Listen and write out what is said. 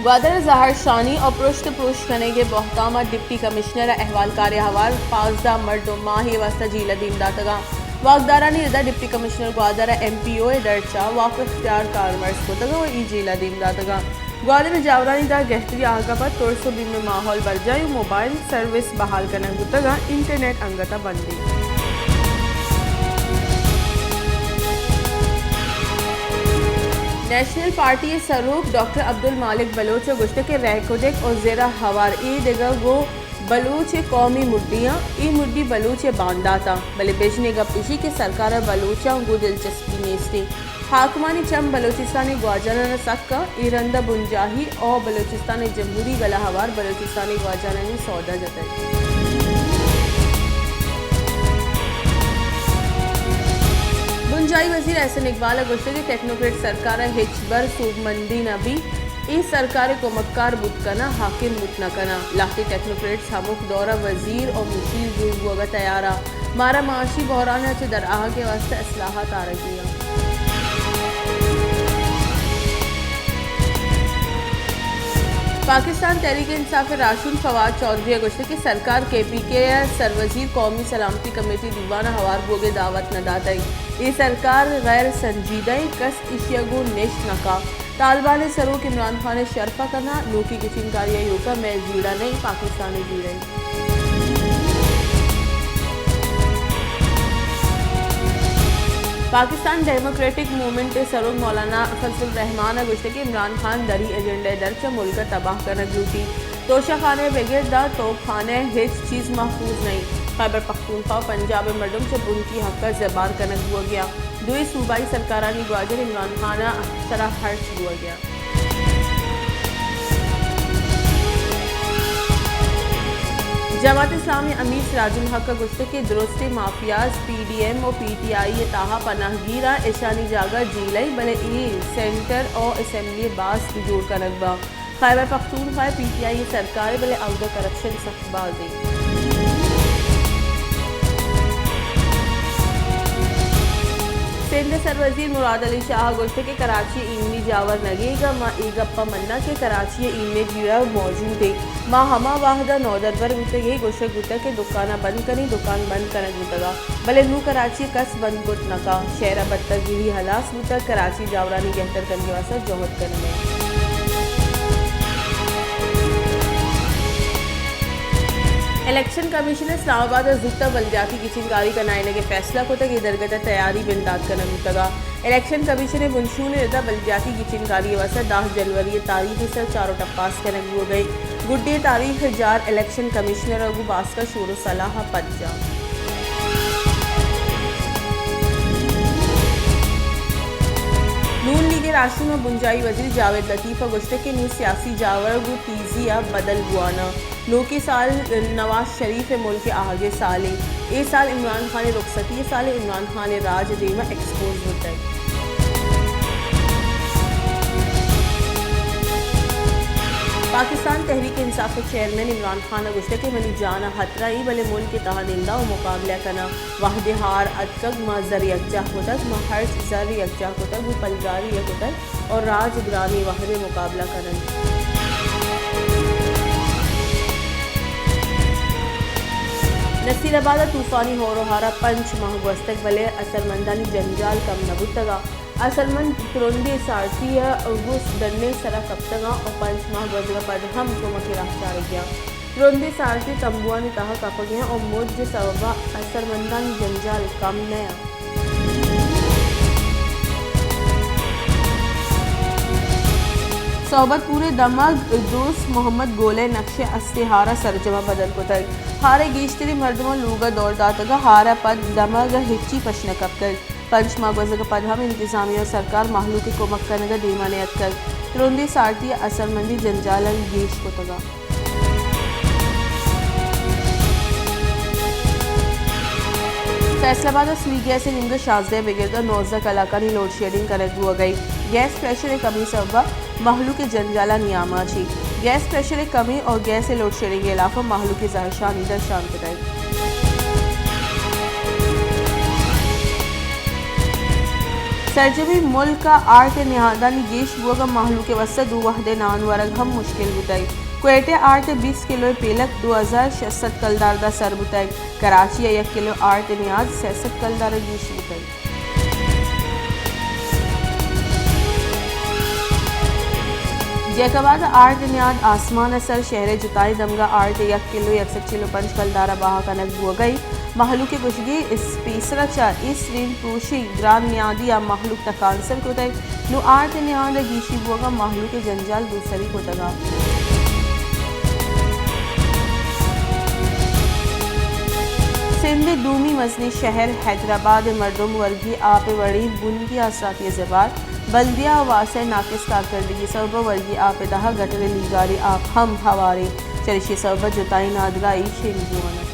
ग्वादर ज़ाहिर शानी और पृष्ठ पुरुष करने के बहतामा डिप्टी कमिश्नर अहवाल कार्य हवार 15 मर्द माही वस्ता जीला दीमदातगा वागदारानी रदा deputy commissioner Gwadar MPO Darcha वाक़ इख्तियार कारमर्स को तगा और ई जीला दीमदातगा ग्वादर जावरानी दा गहतरी आगा पर तोड़सो दिन में माहौल बरजाई मोबाइल सर्विस बहाल करने गुतगा इंटरनेट अंगता बंदी। नेशनल पार्टी सरूफ डॉक्टर अब्दुल मालिक बलोच गुश्त के रहकोडेक और ज़ेरा हवार ई दिगा वो बलूच कौमी मुड्डियाँ ई मुड्डी बलूच बांदाता बले बेचने गपिशी के सरकार बलूचा को दिलचस्पी नेस्ती हाकमानी चम बलोचिस्तानी ग्वाजाना सक्का इरंदा बुंजाही और बलोचिस्तानी जमहूरी गला हवार बलोचिस्तानी ग्वाजाना ने सौदा जताई। बुंजाई वजीर एहसन इकबाल गुश्ते की टेक्नोक्रेट सरकार हिचबर सूबमंदी नबी इस सरकार को मक्कार बुतकना हाकिम बुतनकना लाठी टेक्नोक्रेट्स हमुख दौरा वजीर और मुशीर जुगा तैयारा मारा माशी बहरान अच्छे दरआह के वास्ते असलाहत आरगिया। पाकिस्तान तहरीक इंसाफ राशुल फवाद चौधरी गुश्ते की सरकार KPK सरवजीर कौमी सलामती कमेटी दीवाना हवार बोगे दावत न दातई ये सरकार गैर संजीदा कस इशियागो निश नका तालिबान सरूक इमरान खान शरफा करना नोकी की चिंकारिया योका मैं जीड़ा नहीं पाकिस्तानी जीड़े। पाकिस्तान डेमोक्रेटिक मूवमेंट सरूक मौलाना फजल रहमान गुश्ते के इमरान खान दरी एजेंडे दरचा मुल्क तबाह करना ड्यूटी तोशा खाने बगैर दा तोप खाने हिच चीज़ महफूज नहीं खैबर पख्तूनख्वा पंजाब मर्दम से उनकी हक जबार कनक हुआ गया दुई सूबाई सरकारानी ग्वादर इमरान खान सरा खर्च हुआ गया। जमात इस्लामी अमीर सिराजुल हक का गुस्से के दुरुस्ती माफियाज PDM और PTI ताहा पनाहगीरा ईशानी जागा जीलाई बले ई सेंटर और असम्बली बास जोड़ का नकबा खैबर पख्तूनख्वा PTI सरकार बले अवधा करप्शन सख्तबाजी। सिंध सरवजीर मुराद अली शाह गोश्ते के कराची इनमी जावर नगेगा माँ ईगप्पा मन्ना के कराची इनमें जीरा मौजूद है माँ हमा वाहदा नौदर पर गुते ये गोशे गुता के दुकाना बंद करी दुकान बंद करने गुतगा भले नू कराची कस बंद गुत नका शहरा बत्तर गिरी हलास गुता कराची जावरानी गहतर करने वास्ते जोहद करने। इलेक्शन कमीशन इस्लामाबाद जुत्ता बलदियाती की चिंगारी करने के फैसला को तक इधरगत तैयारी बिंदाद करना गुतगा इलेक्शन कमीशन बुनशू ने रदा बलदियाती की चिंगारी वसा 10 जनवरी तारीख से चारों टप्पास करने हो गई गुड्डे तारीख जार इलेक्शन कमिश्नर अबू बास का शोर सलाह पंजा। नून लीग राशि में बुंजाई वजीर जावेद लतीफ़ गुश्ते के नू सियासी जावर गु तीजिया बदल गुआना नो के साल नवाज शरीफ मुल्क आगे साले ए साल इमरान खान रुखसती साल इमरान खान राज देवा एक्सपोज होता है। पाकिस्तान तहरीक इंसाफ के चेयरमैन इमरान खान गुश्ते के मनी जाना खतरा ही भले मुल्क के तहानिंदा और मुकाबला करना वाहद हार अदकग माँ जर यकजा कुतक माँ हर्ष जर यकजा कुतक वो पलजारी यकुतक और राजग्रामी वाहद मुकाबला करन। नसीराबाद तूफानी हो रहा पंच माह वस्तक भले असलमंदानी जंजाल कम नबुतगा असलमंद तुरंदे सारथी उस दन्ने सरा कप्तगा और पंच माह वजगा पद हम तुम के रास्ता गया तुरंदे सारथी तंबुआ ने कहा कप गया और मुझ सबबा असलमंदानी जंजाल कम नया। सोबत पूरे दमाग दोस्त मोहम्मद गोले नक्शे अस्तिहारा सरजमा बदल को तक हारे गेश्तरी मर्दमा लूगा दौड़ दातगा हारा पद दमाग हिच्ची पशन कब कर पंच मागवजग पद हम इंतजामिया और सरकार माहलू के कोमक करने का दीवाने अतकर तुरंदी सारती असलमंदी जंजालन गेश को तगा। फैसलाबाद सुई गैस निम्न शाजदे बिगड़ता 19 कलाकारी लोड शेडिंग कनेक्ट हुआ गई गैस प्रेशर कमी सबा महलू के जंजाला नियामा छी गैस प्रेशर कमी और गैस लोड शेडिंग के अलावा महलू के जहशान इधर शान बताई। सर्जवी मुल्क का आर्ट निहादानी गेश वोगा महलू के वस्त दो वहदे नान वरग हम मुश्किल बुताई क्वेटे आर्ट 20 किलो पेलक 2066 कलदार दा सर बुताई कराची 1 किलो आर्ट नियाज 66 कलदार गेश बुताई। जैकाबाद आर्ट नियाद आसमान असर शहर जुताई दमगा आर्ट 1 किलो 100 किलो पंच कलदारा बाहा कनक बुआ गई महलू के गुशगी इस पीसरा चा इस रीन पूशी ग्रान नियादी या महलू तकांसर को तय नु आर्ट नियाद गीशी बुआ महलू के जंजाल दूसरी को तगा सिंध दूमी मजनी शहर हैदराबाद मरदम वर्गी आप वड़ी बुनगी असराती ज़बार बल्दिया वासे नाकिस कारकर्दगी सब वर्गी आप दहा गटरे लीगारी आप हम हवारे चरिशी सब जुताई नादगाई शेरी जुआना।